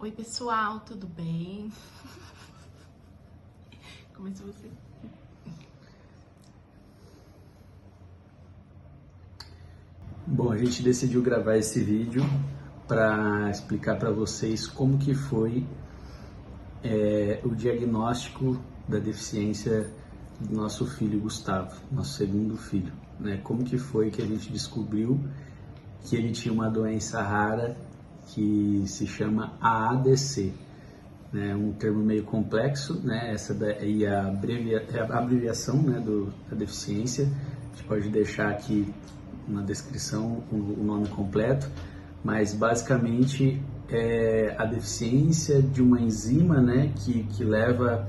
Oi pessoal, tudo bem? Começa você. Bom, a gente decidiu gravar esse vídeo para explicar para vocês como que foi o diagnóstico da deficiência do nosso filho Gustavo, nosso segundo filho, né? Como que foi que a gente descobriu que ele tinha uma doença rara que se chama AADC, né? Um termo meio complexo, né? Essa daí é a abreviação, né, da deficiência. A gente pode deixar aqui na descrição o nome completo, mas basicamente é a deficiência de uma enzima, né, que leva,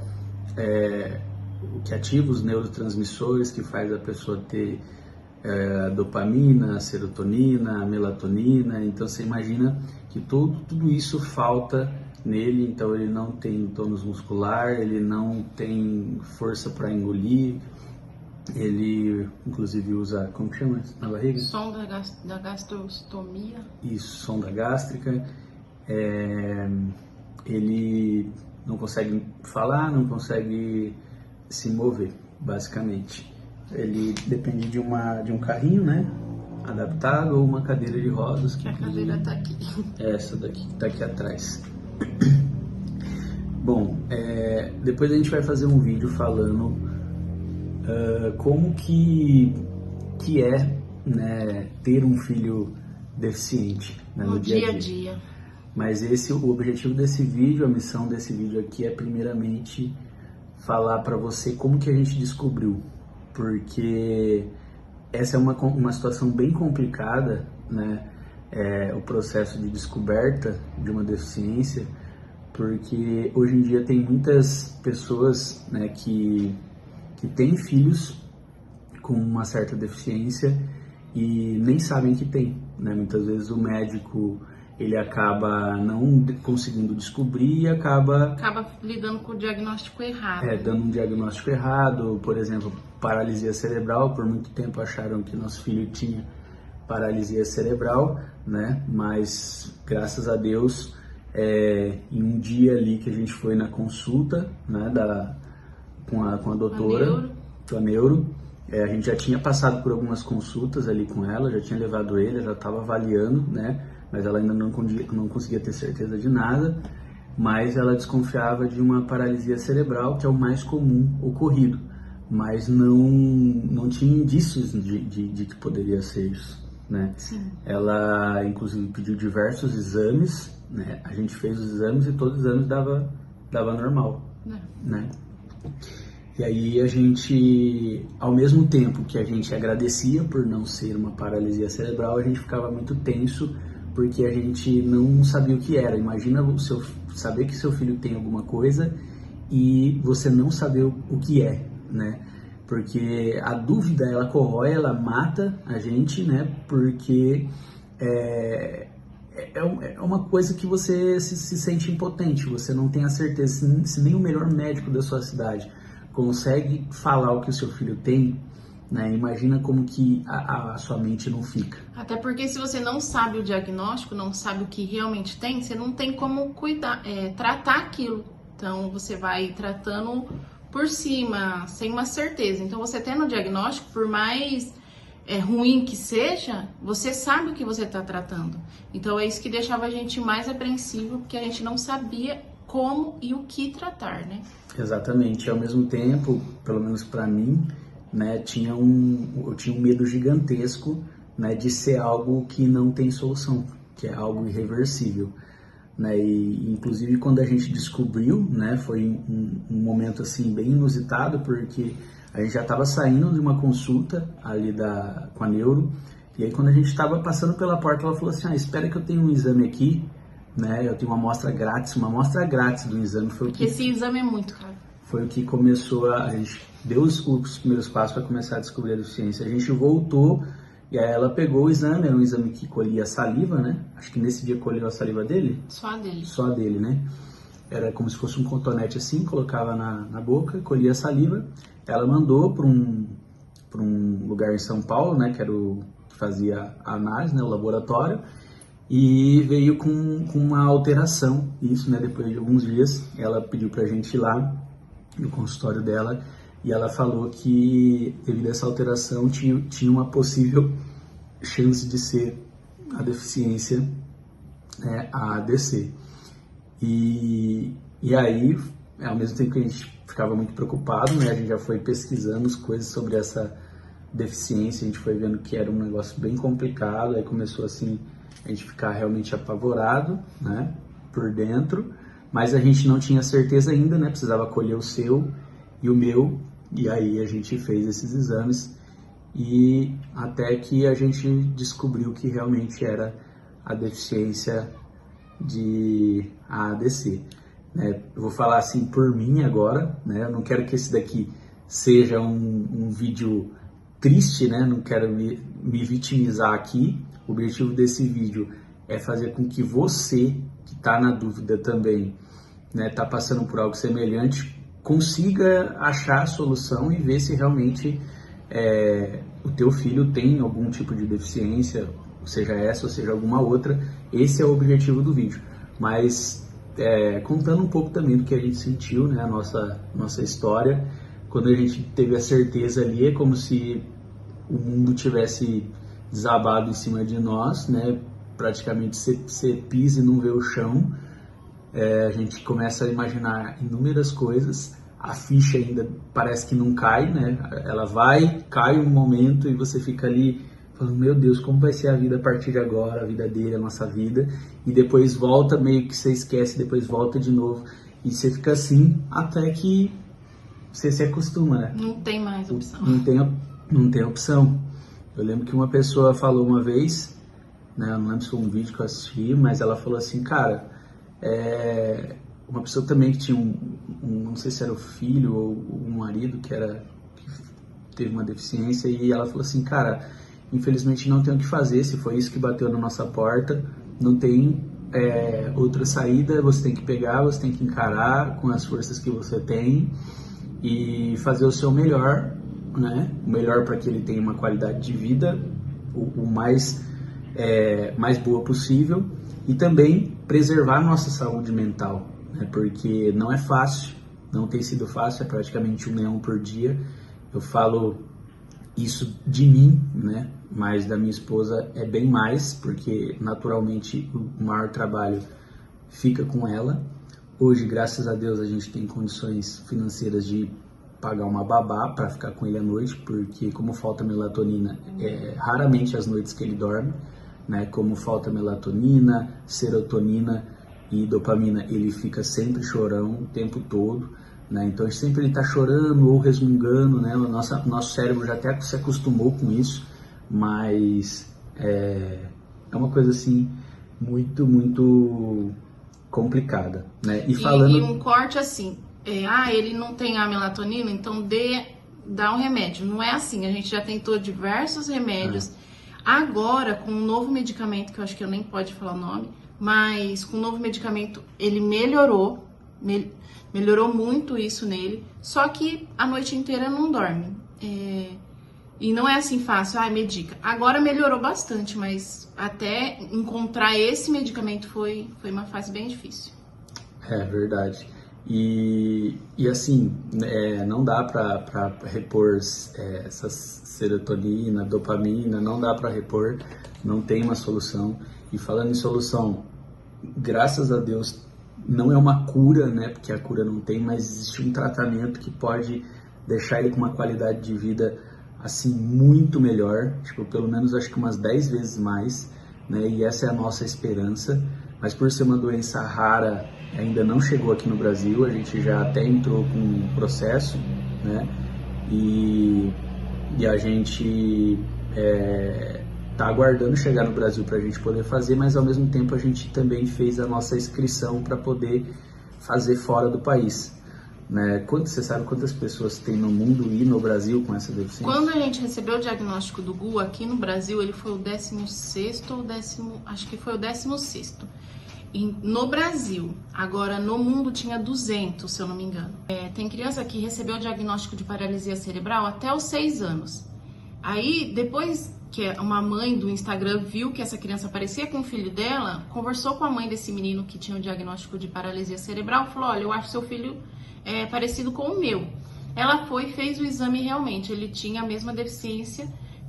que ativa os neurotransmissores, que faz a pessoa ter dopamina, serotonina, melatonina. Então você imagina que tudo isso falta nele, então ele não tem tônus muscular, ele não tem força para engolir, ele inclusive usa, como que chama na barriga? Sonda da gastrostomia. Isso, sonda gástrica. Ele não consegue falar, não consegue se mover, basicamente. Ele depende de um carrinho, né, adaptado, ou uma cadeira de rodas. Que a cadeira tá aqui. Essa daqui que tá aqui atrás. Bom, depois a gente vai fazer um vídeo falando como que é, né, ter um filho deficiente, né, no dia a dia. Mas o objetivo desse vídeo, a missão desse vídeo aqui é primeiramente falar para você como que a gente descobriu, porque essa é uma situação bem complicada, né, o processo de descoberta de uma deficiência, porque hoje em dia tem muitas pessoas, né, que têm filhos com uma certa deficiência e nem sabem que tem, né? Muitas vezes o médico ele acaba não conseguindo descobrir e acaba lidando com o diagnóstico errado. Dando um diagnóstico errado. Por exemplo, paralisia cerebral. Por muito tempo acharam que nosso filho tinha paralisia cerebral, né? Mas graças a Deus, em um dia ali que a gente foi na consulta, né, com a doutora, com a neuro, a gente já tinha passado por algumas consultas ali com ela, já tinha levado ele, já estava avaliando, né? Mas ela ainda não conseguia ter certeza de nada, mas ela desconfiava de uma paralisia cerebral, que é o mais comum ocorrido, mas não tinha indícios de que poderia ser isso, né? Sim. Ela, inclusive, pediu diversos exames, né? A gente fez os exames e todos os exames dava normal, né? E aí a gente, ao mesmo tempo que a gente agradecia por não ser uma paralisia cerebral, a gente ficava muito tenso porque a gente não sabia o que era. Imagina saber que seu filho tem alguma coisa e você não saber o que é, né? Porque a dúvida, ela corrói, ela mata a gente, né? Porque é uma coisa que você se sente impotente, você não tem a certeza, se nem o melhor médico da sua cidade consegue falar o que o seu filho tem, né? Imagina como que a sua mente não fica. Até porque se você não sabe o diagnóstico, não sabe o que realmente tem, você não tem como tratar aquilo. Então você vai tratando por cima, sem uma certeza. Então você tendo o diagnóstico, por mais ruim que seja, você sabe o que você está tratando. Então é isso que deixava a gente mais apreensivo, porque a gente não sabia como e o que tratar, né? Exatamente. Ao mesmo tempo, pelo menos para mim, né, eu tinha um medo gigantesco, né, de ser algo que não tem solução, que é algo irreversível, né? E inclusive quando a gente descobriu, né, foi um momento assim bem inusitado, porque a gente já estava saindo de uma consulta ali com a neuro, e aí quando a gente estava passando pela porta, ela falou assim: espera que eu tenho um exame aqui, né? Eu tenho uma amostra grátis do exame. Porque esse exame é muito caro. Foi o que começou a gente deu os primeiros passos para começar a descobrir a deficiência. A gente voltou e aí ela pegou o exame, era um exame que colhia a saliva, né? Acho que nesse dia colheu a saliva dele. Só a dele. Só a dele, né? Era como se fosse um cotonete assim, colocava na boca, colhia a saliva. Ela mandou para um lugar em São Paulo, né? Que era o que fazia a análise, né? O laboratório. e veio com uma alteração, isso, né, depois de alguns dias, ela pediu pra gente ir lá no consultório dela, e ela falou que devido a essa alteração tinha uma possível chance de ser a deficiência, né, a ADC. E aí, ao mesmo tempo que a gente ficava muito preocupado, né, a gente já foi pesquisando as coisas sobre essa deficiência, a gente foi vendo que era um negócio bem complicado, aí começou assim a gente ficar realmente apavorado, né, por dentro, mas a gente não tinha certeza ainda, né, precisava colher o seu e o meu, e aí a gente fez esses exames e até que a gente descobriu que realmente era a deficiência de ADC. Né? Eu vou falar assim por mim agora, né? Eu não quero que esse daqui seja um vídeo triste, né? Não quero me vitimizar aqui. O objetivo desse vídeo é fazer com que você, que está na dúvida também, né, está passando por algo semelhante, consiga achar a solução e ver se realmente o teu filho tem algum tipo de deficiência, seja essa ou seja alguma outra. Esse é o objetivo do vídeo. Mas contando um pouco também do que a gente sentiu, né, a nossa história, quando a gente teve a certeza ali, é como se o mundo tivesse desabado em cima de nós, né, praticamente você pisa e não vê o chão. A gente começa a imaginar inúmeras coisas, a ficha ainda parece que não cai, né? Ela cai um momento e você fica ali falando, meu Deus, como vai ser a vida a partir de agora, a vida dele, a nossa vida, e depois volta, meio que você esquece, depois volta de novo, e você fica assim até que você se acostuma, né? Não tem mais opção. Não tem opção. Eu lembro que uma pessoa falou uma vez, né? Eu não lembro se foi um vídeo que eu assisti, mas ela falou assim, cara, uma pessoa também que tinha não sei se era o filho ou o marido que teve uma deficiência, e ela falou assim, cara, infelizmente não tem o que fazer, se foi isso que bateu na nossa porta, não tem outra saída, você tem que pegar, você tem que encarar com as forças que você tem e fazer o seu melhor, né? O melhor para que ele tenha uma qualidade de vida o mais boa possível, e também preservar a nossa saúde mental, né? Porque não é fácil, não tem sido fácil, é praticamente 1 leão por dia. Eu falo isso de mim, né? Mas da minha esposa é bem mais, porque naturalmente o maior trabalho fica com ela. Hoje, graças a Deus, a gente tem condições financeiras de pagar uma babá para ficar com ele à noite, porque como falta melatonina, raramente as noites que ele dorme, né? Como falta melatonina, serotonina e dopamina, ele fica sempre chorão o tempo todo, né? Então sempre ele está chorando ou resmungando, né? O nosso cérebro já até se acostumou com isso, mas é uma coisa assim muito, muito complicada, né? E um corte assim, ele não tem a melatonina, então dá um remédio. Não é assim, a gente já tentou diversos remédios. Agora, com um novo medicamento, que eu acho que eu nem pode falar o nome, mas com um novo medicamento ele melhorou muito isso nele, só que a noite inteira não dorme. E não é assim fácil, medica. Agora melhorou bastante, mas até encontrar esse medicamento foi uma fase bem difícil. É verdade. E assim, não dá para repor essas serotonina, dopamina, não dá para repor, não tem uma solução. E falando em solução, graças a Deus não é uma cura, né? Porque a cura não tem, mas existe um tratamento que pode deixar ele com uma qualidade de vida assim muito melhor, tipo, pelo menos acho que umas 10 vezes mais, né? E essa é a nossa esperança. Mas por ser uma doença rara, ainda não chegou aqui no Brasil, a gente já até entrou com um processo, né? E a gente tá aguardando chegar no Brasil para a gente poder fazer, mas ao mesmo tempo a gente também fez a nossa inscrição para poder fazer fora do país, né? Você sabe quantas pessoas tem no mundo e no Brasil com essa deficiência? Quando a gente recebeu o diagnóstico do Gu aqui no Brasil, ele foi o 16º ou acho que foi o 16º. No Brasil, agora no mundo tinha 200, se eu não me engano. Tem criança que recebeu o diagnóstico de paralisia cerebral até os 6 anos. Aí, depois que é uma mãe do Instagram, viu que essa criança parecia com o filho dela, conversou com a mãe desse menino que tinha um diagnóstico de paralisia cerebral, falou, olha, eu acho seu filho parecido com o meu. Ela foi e fez o exame e realmente, ele tinha a mesma deficiência,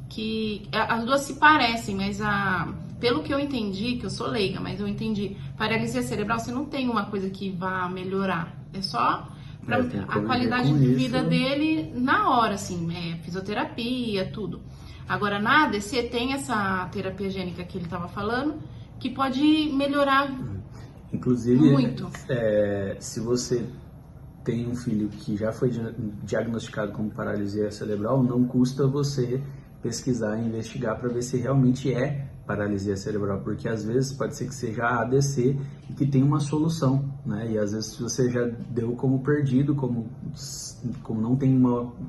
que as duas se parecem, mas pelo que eu entendi, que eu sou leiga, mas eu entendi, paralisia cerebral, você não tem uma coisa que vá melhorar, é só pra a qualidade de vida dele na hora, assim, fisioterapia, tudo. Agora, na ADC tem essa terapia gênica que ele estava falando, que pode melhorar inclusive, muito. Se você tem um filho que já foi diagnosticado com paralisia cerebral, não custa você pesquisar e investigar para ver se realmente é paralisia cerebral, porque às vezes pode ser que seja a ADC e que tem uma solução, né? E às vezes você já deu como perdido, como não tem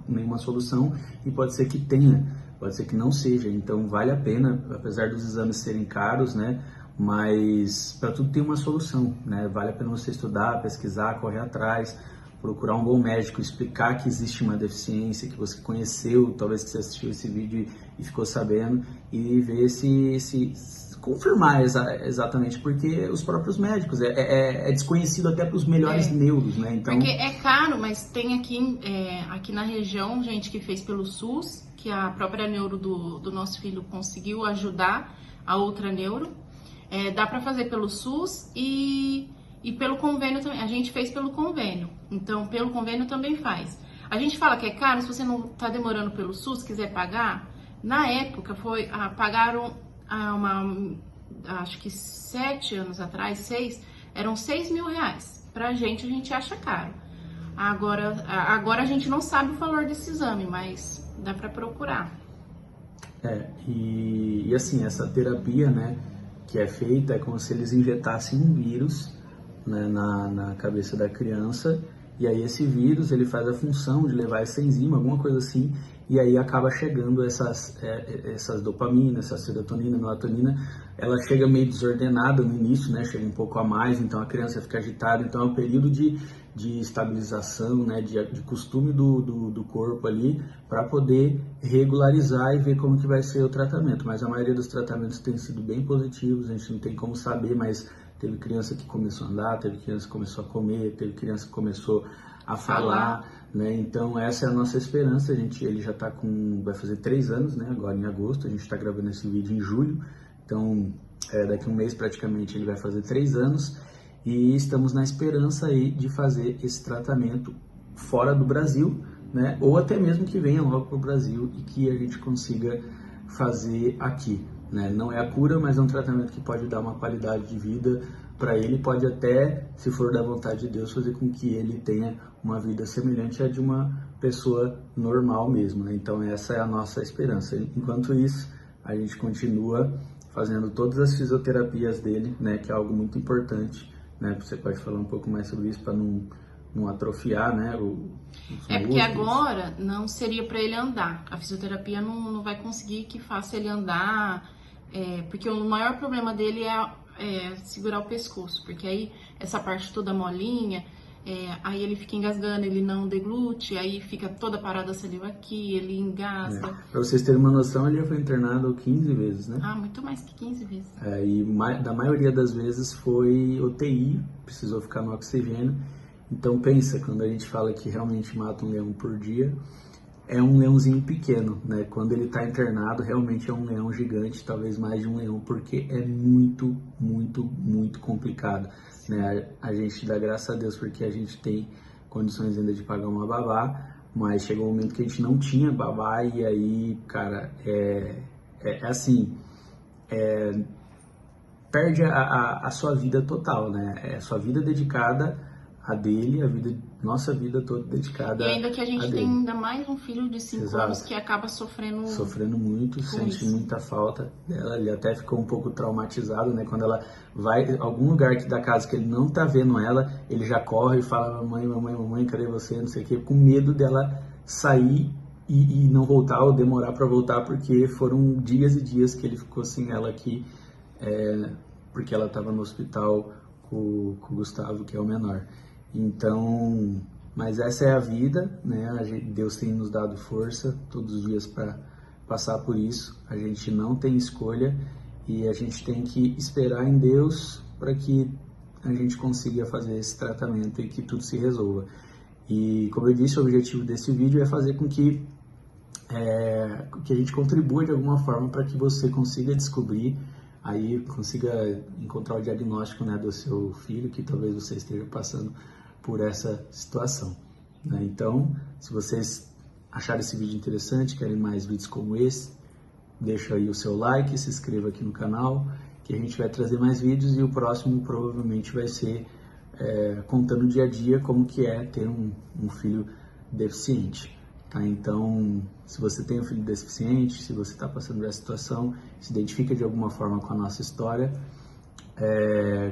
nenhuma solução, e pode ser que tenha, pode ser que não seja. Então vale a pena, apesar dos exames serem caros, né? Mas para tudo tem uma solução, né? Vale a pena você estudar, pesquisar, correr atrás, procurar um bom médico, explicar que existe uma deficiência, que você conheceu, talvez que você assistiu esse vídeo e ficou sabendo, e ver se confirmar exatamente, porque os próprios médicos, é desconhecido até para os melhores neuros, né? Então, porque é caro, mas tem aqui na região gente que fez pelo SUS, que a própria neuro do nosso filho conseguiu ajudar a outra neuro. Dá para fazer pelo SUS e pelo convênio também. A gente fez pelo convênio, então pelo convênio também faz. A gente fala que é caro, se você não está demorando pelo SUS, quiser pagar, na época pagaram acho que 7 anos atrás, 6, eram 6 mil reais. Pra gente, a gente acha caro. Agora a gente não sabe o valor desse exame, mas dá para procurar. E assim, essa terapia, né, que é feita é como se eles injetassem um vírus, né, na cabeça da criança, e aí esse vírus ele faz a função de levar essa enzima, alguma coisa assim, e aí acaba chegando essas dopaminas, essa serotonina, melatonina, ela chega meio desordenada no início, né, chega um pouco a mais, então a criança fica agitada, então é um período de estabilização, né, de costume do corpo ali, para poder regularizar e ver como que vai ser o tratamento, mas a maioria dos tratamentos tem sido bem positivos, a gente não tem como saber, mas teve criança que começou a andar, teve criança que começou a comer, teve criança que começou a falar, né? Então essa é a nossa esperança. Ele já vai fazer 3 anos, né? Agora em agosto, a gente está gravando esse vídeo em julho, então daqui a um mês praticamente ele vai fazer 3 anos e estamos na esperança aí de fazer esse tratamento fora do Brasil, né? Ou até mesmo que venha logo para o Brasil e que a gente consiga fazer aqui. Né? Não é a cura, mas é um tratamento que pode dar uma qualidade de vida para ele, pode até, se for da vontade de Deus, fazer com que ele tenha uma vida semelhante à de uma pessoa normal mesmo. Né? Então essa é a nossa esperança. Enquanto isso, a gente continua fazendo todas as fisioterapias dele, né? Que é algo muito importante. Né? Você pode falar um pouco mais sobre isso para não atrofiar, né? Porque agora não seria para ele andar. A fisioterapia não vai conseguir que faça ele andar, porque o maior problema dele é segurar o pescoço, porque aí essa parte toda molinha, aí ele fica engasgando, ele não deglute, aí fica toda parada a saliva aqui, ele engasga. Para vocês terem uma noção, ele já foi internado 15 vezes, né? Muito mais que 15 vezes. E da maioria das vezes foi UTI, precisou ficar no oxigênio. Então pensa, quando a gente fala que realmente mata um leão por dia, é um leãozinho pequeno, né? Quando ele está internado, realmente é um leão gigante, talvez mais de um leão, porque é muito, muito, muito complicado, né? A gente dá graças a Deus porque a gente tem condições ainda de pagar uma babá, mas chegou um momento que a gente não tinha babá e aí, cara, perde a sua vida total, né? É a sua vida dedicada a dele, nossa vida toda dedicada a E ainda que a gente tem ainda mais um filho de 5 anos que acaba sofrendo muito, sente muita falta dela. Ele até ficou um pouco traumatizado, né? Quando ela vai a algum lugar aqui da casa que ele não tá vendo ela, ele já corre e fala: mamãe, cadê você? Não sei o quê, com medo dela sair e não voltar ou demorar para voltar, porque foram dias e dias que ele ficou sem ela aqui, porque ela estava no hospital com o Gustavo, que é o menor. Então, mas essa é a vida, né? Deus tem nos dado força todos os dias para passar por isso, a gente não tem escolha e a gente tem que esperar em Deus para que a gente consiga fazer esse tratamento e que tudo se resolva. E como eu disse, o objetivo desse vídeo é fazer com que a gente contribua de alguma forma para que você consiga descobrir, aí consiga encontrar o diagnóstico, né, do seu filho, que talvez você esteja passando por essa situação, né? Então, se vocês acharam esse vídeo interessante, querem mais vídeos como esse, deixa aí o seu like, se inscreva aqui no canal, que a gente vai trazer mais vídeos, e o próximo provavelmente vai ser contando o dia a dia como que é ter um filho deficiente. Tá? Então, se você tem um filho deficiente, se você está passando por essa situação, se identifica de alguma forma com a nossa história,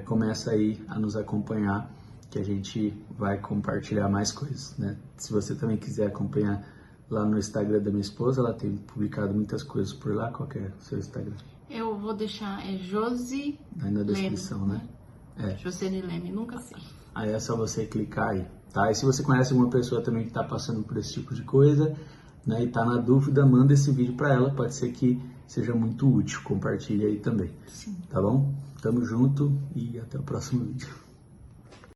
começa aí a nos acompanhar, que a gente vai compartilhar mais coisas, né? Se você também quiser acompanhar lá no Instagram da minha esposa, ela tem publicado muitas coisas por lá. Qual que é o seu Instagram? Eu vou deixar, Josi Aí na descrição, Leme, né? Josiane Leme, nunca sei. Aí é só você clicar aí, tá? E se você conhece alguma pessoa também que está passando por esse tipo de coisa, né, e está na dúvida, manda esse vídeo para ela, pode ser que seja muito útil, compartilha aí também. Sim. Tá bom? Tamo junto e até o próximo vídeo.